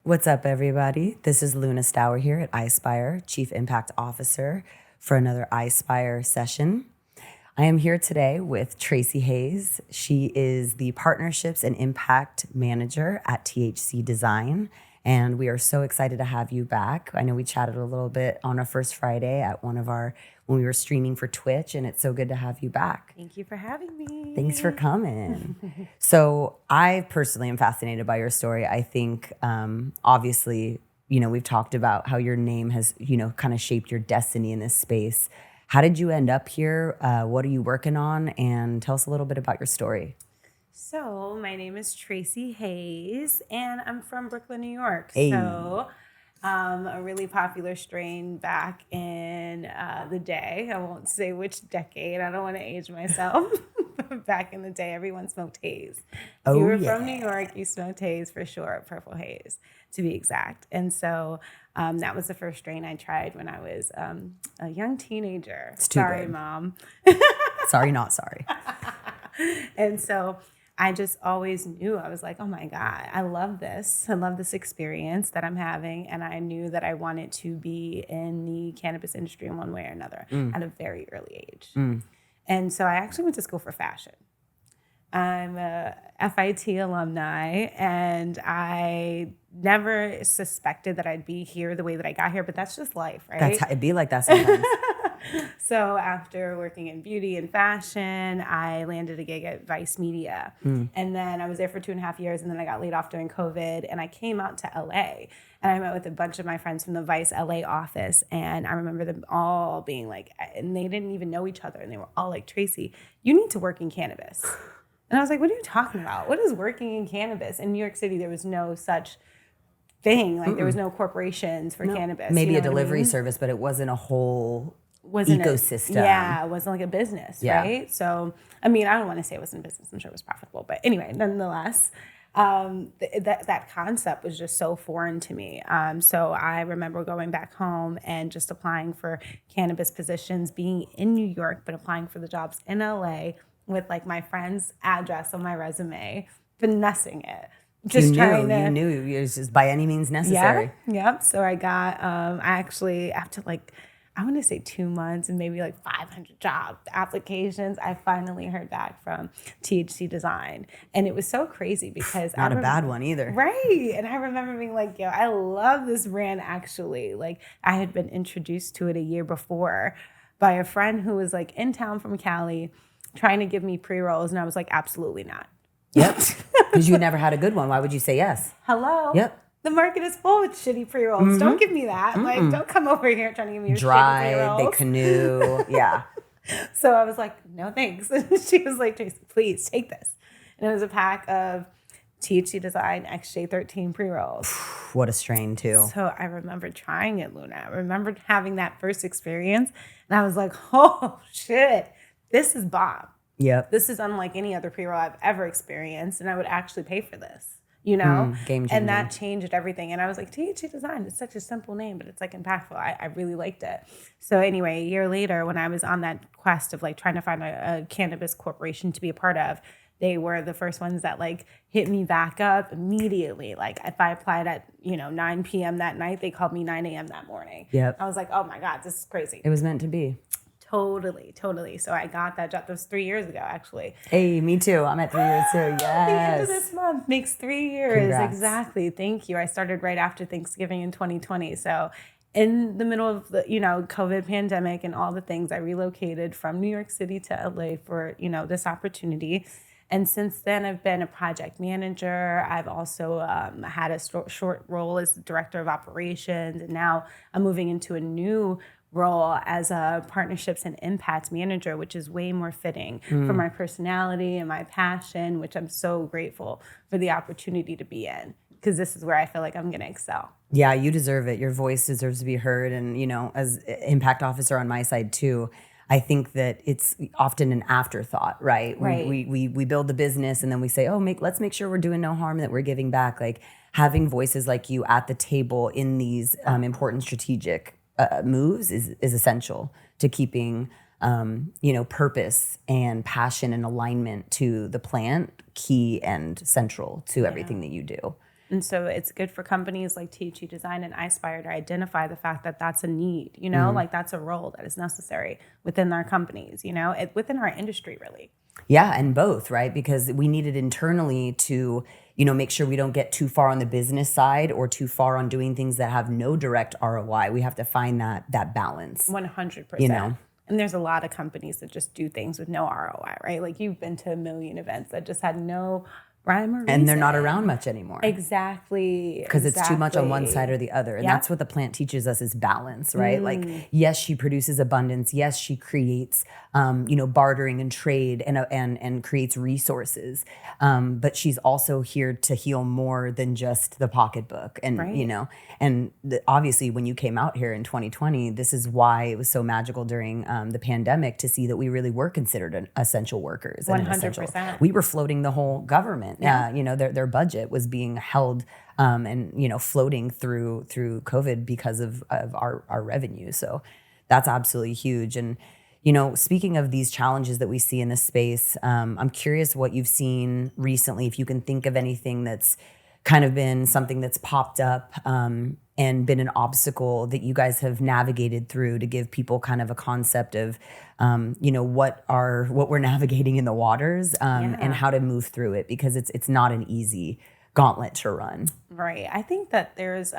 What's up, everybody? This is Luna Stower here at Ispire, Chief Impact Officer for another Ispire session. I am here today with Tracy Hayes. She is the Partnerships and Impact Manager at THC Design, and we are so excited to have you back. I know we chatted a little bit on our first Friday at when we were streaming for Twitch, and it's so good to have you back. Thank you for having me. Thanks for coming. So I personally am fascinated by your story. I think, obviously, we've talked about how your name has, kind of shaped your destiny in this space. How did you end up here? What are you working on? And tell us a little bit about your story. So my name is Tracy Hayes, and I'm from Brooklyn, New York. Hey. So a really popular strain back in the day. I won't say which decade. I don't want to age myself. But back in the day, everyone smoked haze. If you were from New York, you smoked haze for sure, purple haze to be exact. And so that was the first strain I tried when I was a young teenager. It's too Sorry, good. Mom. Sorry, not sorry. And so I just always knew, I was like, oh my God, I love this. I love this experience that I'm having. And I knew that I wanted to be in the cannabis industry in one way or another at a very early age. And so I actually went to school for fashion. I'm a FIT alumni, and I never suspected that I'd be here the way that I got here, but that's just life, right? That's how it'd be like that sometimes. So after working in beauty and fashion, I landed a gig at Vice Media. And then I was there for 2.5 years, and then I got laid off during COVID, and I came out to LA. And I met with a bunch of my friends from the Vice LA office, and I remember them all being like, and they didn't even know each other, and they were all like, Tracy, you need to work in cannabis. And I was like, what are you talking about? What is working in cannabis? In New York City, there was no such thing. Like, there was no corporations for cannabis. Maybe a delivery service, but it wasn't a whole ecosystem. It wasn't like a business, right? So, I mean, I don't want to say it wasn't a business. I'm sure it was profitable. But anyway, nonetheless, that concept was just so foreign to me. So I remember going back home and just applying for cannabis positions, being in New York, but applying for the jobs in LA with like my friend's address on my resume, finessing it. Just you knew it was just by any means necessary. Yep. So I got, I actually, after like, I want to say 2 months and maybe like 500 job applications, I finally heard back from THC Design. And it was so crazy because Not a bad one either. Right. And I remember being like, yo, I love this brand actually. Like, I had been introduced to it a year before by a friend who was like in town from Cali trying to give me pre-rolls. And I was like, absolutely not. Yep. Because you never had a good one. Why would you say yes? Hello? Yep. The market is full with shitty pre-rolls. Don't give me that. Like, don't come over here trying to give me your Dry, shitty pre-rolls. they canoe. Yeah. So I was like, no thanks. And she was like, Tracy, please take this. And it was a pack of THC Design XJ13 pre-rolls. What a strain too. So I remember trying it, Luna. I remember having that first experience. And I was like, oh shit, this is bomb. Yep. This is unlike any other pre-roll I've ever experienced. And I would actually pay for this. Game changer. And that changed everything. And I was like, THC Design, it's such a simple name, but it's like impactful. I really liked it. So anyway, a year later, when I was on that quest of like trying to find a cannabis corporation to be a part of, they were the first ones that like hit me back up immediately. Like if I applied at, 9 p.m. that night, they called me 9 a.m. that morning. Yep. I was like, oh my God, this is crazy. It was meant to be. Totally. So I got that job. That was 3 years ago, actually. Hey, me too. I'm at 3 years too. Yes. The end of this month makes 3 years. Congrats. Exactly. Thank you. I started right after Thanksgiving in 2020. So in the middle of the, COVID pandemic and all the things, I relocated from New York City to LA for, this opportunity. And since then, I've been a project manager. I've also had a short role as director of operations. And now I'm moving into a new role as a partnerships and impact manager, which is way more fitting for my personality and my passion, which I'm so grateful for the opportunity to be in, because this is where I feel like I'm going to excel. Yeah, you deserve it. Your voice deserves to be heard. And, as impact officer on my side too, I think that it's often an afterthought, right? Right. We build the business and then we say, let's make sure we're doing no harm, that we're giving back. Like having voices like you at the table in these important strategic moves is essential to keeping, purpose and passion and alignment to the plant key and central to everything that you do. And so it's good for companies like THC Design and Ispire to identify the fact that that's a need, you know, like that's a role that is necessary within our companies, you know, within our industry, really. Yeah, and both, right? Because we need it internally to, make sure we don't get too far on the business side or too far on doing things that have no direct ROI. We have to find that balance. 100%. And there's a lot of companies that just do things with no ROI, right? Like you've been to a million events that just had no rhyme or reason. And they're not around much anymore. Exactly. Because it's too much on one side or the other. And that's what the plant teaches us is balance, right? Like, yes, she produces abundance. Yes, she creates, bartering and trade and creates resources. But she's also here to heal more than just the pocketbook. And, obviously when you came out here in 2020, this is why it was so magical during the pandemic to see that we really were considered essential workers. 100%. We were floating the whole government. Their budget was being held and floating through COVID because of our revenue. So that's absolutely huge. And speaking of these challenges that we see in this space, I'm curious what you've seen recently, if you can think of anything that's kind of been something that's popped up and been an obstacle that you guys have navigated through to give people kind of a concept of, what we're navigating in the waters and how to move through it, because it's not an easy gauntlet to run. Right. I think that there's,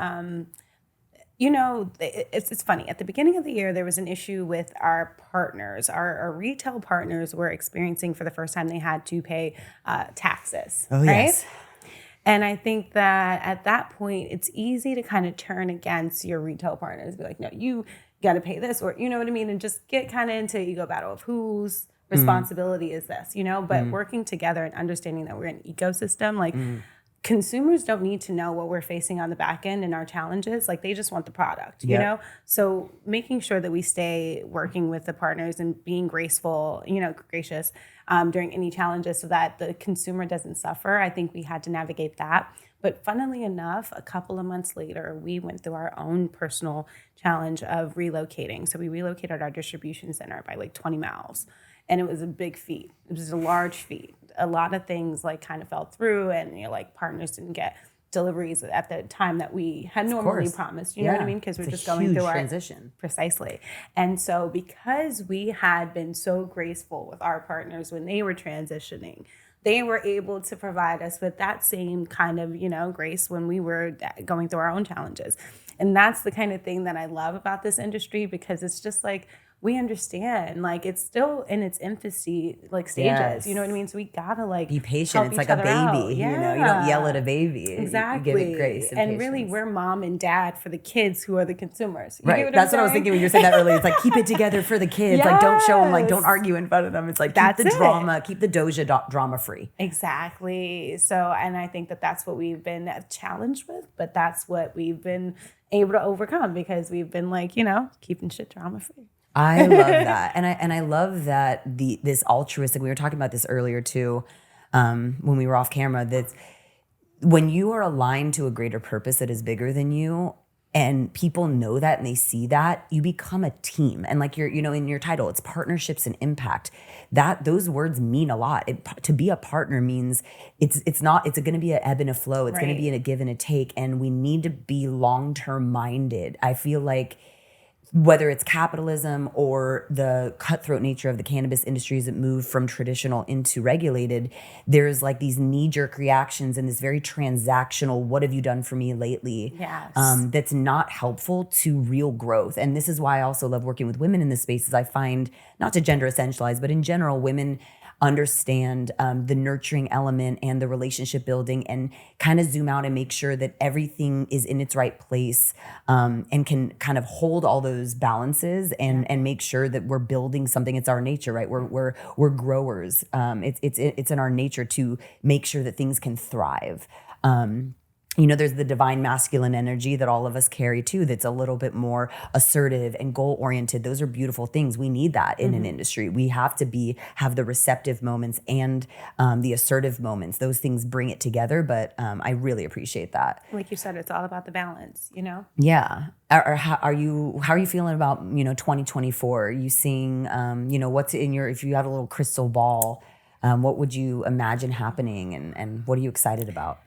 it's funny. At the beginning of the year, there was an issue with our partners. Our retail partners were experiencing for the first time they had to pay taxes. Oh, right? Yes. And I think that at that point, it's easy to kind of turn against your retail partners, be like, no, you got to pay this, or you know what I mean? And just get kind of into ego battle of whose responsibility is this, but working together and understanding that we're an ecosystem, like consumers don't need to know what we're facing on the back end and our challenges. Like they just want the product, you know? So making sure that we stay working with the partners and being graceful, gracious during any challenges so that the consumer doesn't suffer. I think we had to navigate that. But funnily enough, a couple of months later, we went through our own personal challenge of relocating. So we relocated our distribution center by like 20 miles. And it was a big feat. It was a large feat. A lot of things like kind of fell through, and partners didn't get deliveries at the time that we had normally promised. You know what I mean? Because we're just going through our transition. Precisely. And so because we had been so graceful with our partners when they were transitioning, they were able to provide us with that same kind of, grace when we were going through our own challenges. And that's the kind of thing that I love about this industry, because it's just like, we understand, like it's still in its infancy, like stages, you know what I mean? So we gotta be patient. It's like a baby, you don't yell at a baby. Exactly. You give it grace and really, we're mom and dad for the kids who are the consumers. Right. That's what I was thinking when you were saying that earlier. It's like, keep it together for the kids. Like, don't show them, like, don't argue in front of them. It's like, keep the drama, keep the doja drama free. Exactly. So, and I think that that's what we've been challenged with, but that's what we've been able to overcome, because we've been like, keeping shit drama free. I love that. And I love that this altruistic, we were talking about this earlier too, when we were off camera, that when you are aligned to a greater purpose that is bigger than you, and people know that and they see that, you become a team. And like in your title, it's partnerships and impact. Those words mean a lot. To be a partner means it's going to be an ebb and a flow. It's going to be a give and a take. And we need to be long-term minded. I feel like whether it's capitalism or the cutthroat nature of the cannabis industries that move from traditional into regulated, there's like these knee-jerk reactions and this very transactional, what have you done for me lately? Yes. That's not helpful to real growth. And this is why I also love working with women in this space, is I find, not to gender essentialize, but in general, women understand the nurturing element and the relationship building, and kind of zoom out and make sure that everything is in its right place, and can kind of hold all those balances and make sure that we're building something. It's our nature, right? We're growers. It's in our nature to make sure that things can thrive. There's the divine masculine energy that all of us carry too, that's a little bit more assertive and goal-oriented. Those are beautiful things. We need that in an industry. We have to have the receptive moments and the assertive moments. Those things bring it together, but I really appreciate that. Like you said, it's all about the balance, Yeah. How are you feeling about, 2024? Are you seeing, what's in if you have a little crystal ball, what would you imagine happening, and what are you excited about?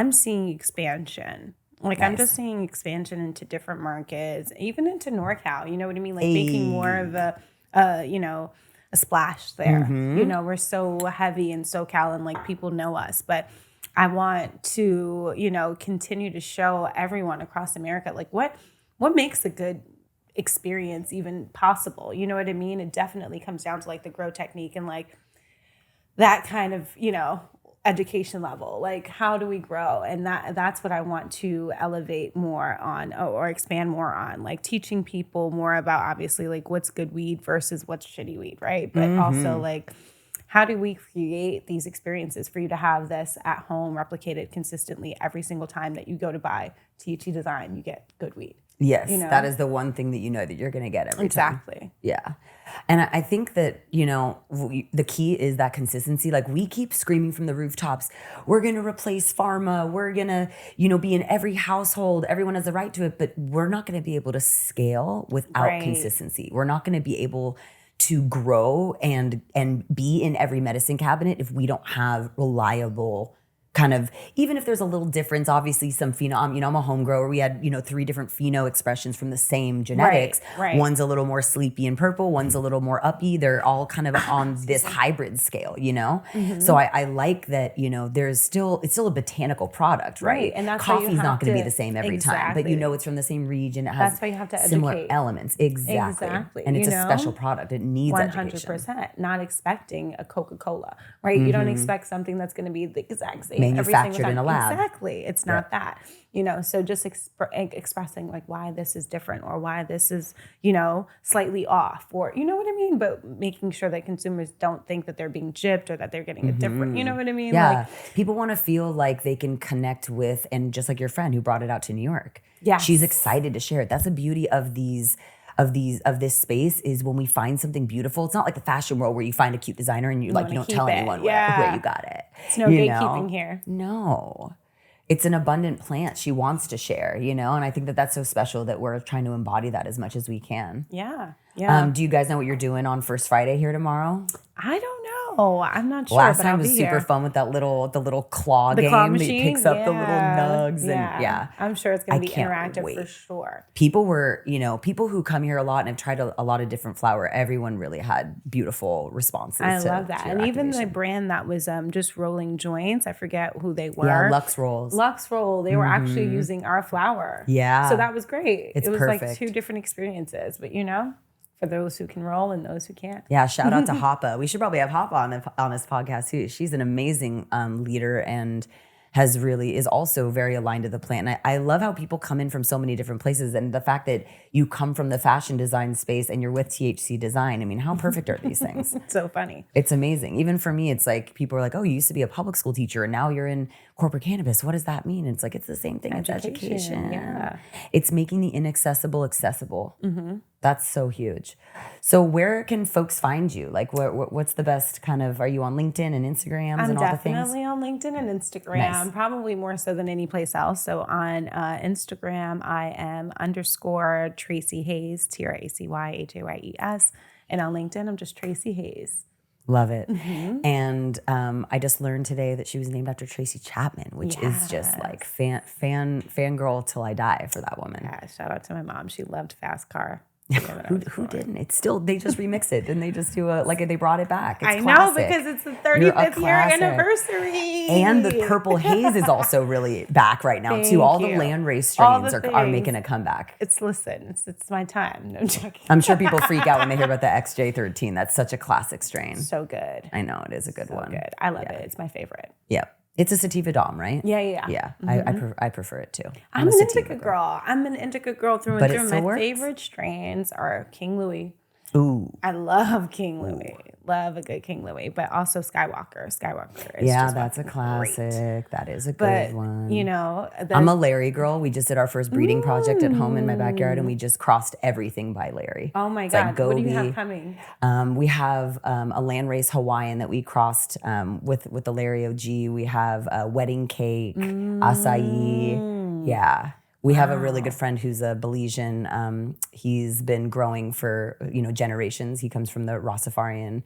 I'm seeing expansion. Like Nice. I'm just seeing expansion into different markets, even into NorCal. You know what I mean? Like making more of a splash there. You know, we're so heavy in SoCal and like people know us, but I want to, continue to show everyone across America, like what makes a good experience even possible. You know what I mean? It definitely comes down to like the grow technique and like that kind of, education level. Like how do we grow? And that's what I want to elevate more on or expand more on, like teaching people more about obviously like what's good weed versus what's shitty weed, right? But also like how do we create these experiences for you to have this at home replicated consistently every single time that you go to buy THC Design, you get good weed. Yes, that is the one thing that you know that you're going to get every time. Exactly. Yeah. And I think that, the key is that consistency. Like we keep screaming from the rooftops, we're going to replace pharma. We're going to, be in every household. Everyone has a right to it, but we're not going to be able to scale without consistency. We're not going to be able to grow and be in every medicine cabinet if we don't have reliable kind of, even if there's a little difference, obviously some pheno, I'm a home grower. We had, 3 different pheno expressions from the same genetics. Right. One's a little more sleepy and purple. One's a little more uppy. They're all kind of on this hybrid scale, So I like that, it's still a botanical product, right? And that's coffee's not going to be the same every time, but it's from the same region. It has that's why you have to similar educate. elements. Exactly. And it's a special product. It needs 100%. Not expecting a Coca-Cola, right? You don't expect something that's going to be the exact same. Manufactured in a lab. Exactly. It's not that, so just expressing like why this is different or why this is, slightly off or, you know what I mean? But making sure that consumers don't think that they're being gypped or that they're getting a different, you know what I mean? Yeah. Like, people want to feel like they can connect with, and just like your friend who brought it out to New York. Yeah. She's excited to share it. That's the beauty of this space is when we find something beautiful. It's not like the fashion world where you find a cute designer and you don't tell anyone where you got it. It's no gatekeeping here. No. It's an abundant plant. She wants to share, and I think that that's so special that we're trying to embody that as much as we can. Yeah. Yeah. Do you guys know what you're doing on First Friday here tomorrow? I don't know. I'm not sure. Last but time I'll was be super here. fun with that little claw The game claw that machine? picks up the little nugs and I'm sure it's going to be can't interactive wait. for sure. People were, people who come here a lot and have tried a lot of different flower, everyone really had beautiful responses. I love that. And even the activation. brand that was just rolling joints, I forget who they were. Yeah, Lux Rolls. Lux Roll, they were actually using our flower. Yeah. So that was great. It's it was perfect. like 2 different experiences, but for those who can roll and those who can't. Yeah, shout out to Hoppa. We should probably have Hoppa on this podcast too. She's an amazing leader and is also very aligned to the plant. And I love how people come in from so many different places, and the fact that you come from the fashion design space and you're with THC Design. I mean, how perfect are these things? It's so funny. It's amazing. Even for me, it's like people are like, oh, you used to be a public school teacher and now you're in corporate cannabis. What does that mean? And it's like, it's the same thing. It's education. Yeah. It's making the inaccessible accessible. That's so huge. So where can folks find you? Like what's the best kind of, are you on LinkedIn and Instagrams and all the things? I'm definitely on LinkedIn and Instagram, Nice. probably more so than any place else. So on Instagram, I am _ Tracy Hayes, TracyHayes. And on LinkedIn, I'm just Tracy Hayes. Love it. And I just learned today that she was named after Tracy Chapman, which is just like fangirl till I die for that woman. Yeah, shout out to my mom. She loved Fast Car. Who didn't? It's still, they just remix it and they just do they brought it back. It's I know, classic. because it's the You're a 35th year classic. anniversary. And the purple haze is also really back right now too. All the land race strains are making a comeback. It's my time. No, I'm joking. I'm sure people freak out when they hear about the XJ13. That's such a classic strain. So good. I know, it is a good one. Good. I love it. It's my favorite. Yep. It's a sativa dom, right? Yeah. Yeah, I prefer it too. I'm an indica girl. I'm an indica girl through and through. My favorite strains are King Louis. Ooh. I love King Louis. Love a good King Louis, but also Skywalker. Skywalker is Yeah, just that's a classic. great. That is a good one. I'm a Larry girl. We just did our first breeding project at home in my backyard, and we just crossed everything by Larry. Oh my It's God. like Gobi. What do you have coming? We have a landrace Hawaiian that we crossed with the Larry OG. We have wedding cake, acai. Yeah. We have a really good friend who's a Belizean. He's been growing for generations. He comes from the Rastafarian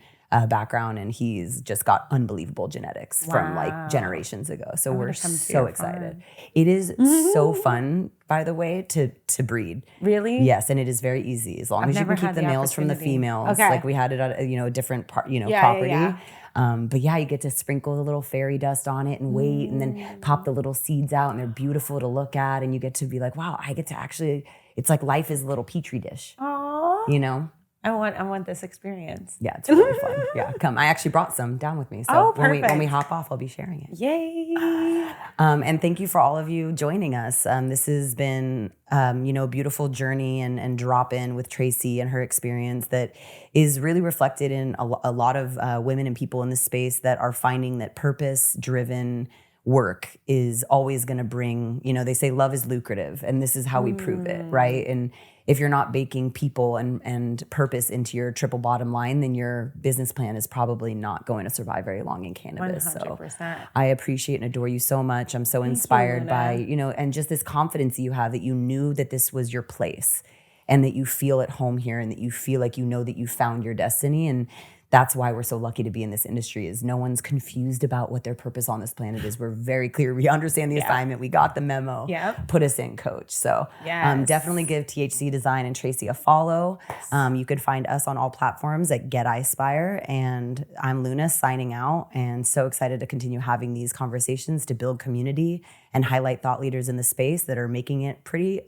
background, and he's just got unbelievable genetics from like generations ago. So we're so excited. It is so fun, by the way, to breed. Really? Yes, and it is very easy as long as you can keep the males from the females. Okay. Like we had it at a different property. Yeah. But yeah, you get to sprinkle the little fairy dust on it and wait, and then pop the little seeds out, and they're beautiful to look at, and you get to be like, wow, I get to actually. It's like life is a little petri dish. Aww. You know. I want this experience. Yeah, it's really fun. Yeah, come. I actually brought some down with me. So when we hop off, I'll be sharing it. Yay! And thank you for all of you joining us. This has been a beautiful journey and drop in with Tracy and her experience that is really reflected in a lot of women and people in this space that are finding that purpose-driven work is always going to bring, they say love is lucrative, and this is how we prove it, right? And if you're not baking people and purpose into your triple bottom line, then your business plan is probably not going to survive very long in cannabis. 100%. So I appreciate and adore you so much. I'm so inspired by, and just this confidence you have that you knew that this was your place and that you feel at home here and that you feel like that you found your destiny. And that's why we're so lucky to be in this industry, is no one's confused about what their purpose on this planet is. We're very clear. We understand the assignment. We got the memo. Yep. Put us in, coach. So definitely give THC Design and Tracy a follow. You could find us on all platforms at Get Ispire. And I'm Luna signing out, and so excited to continue having these conversations to build community and highlight thought leaders in the space that are making it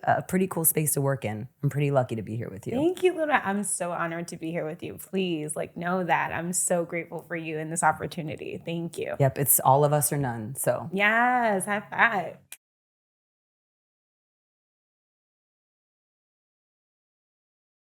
a pretty cool space to work in. I'm pretty lucky to be here with you. Thank you, Luna. I'm so honored to be here with you. Please, know that I'm so grateful for you and this opportunity. Thank you. Yep, it's all of us or none. So yes, high five.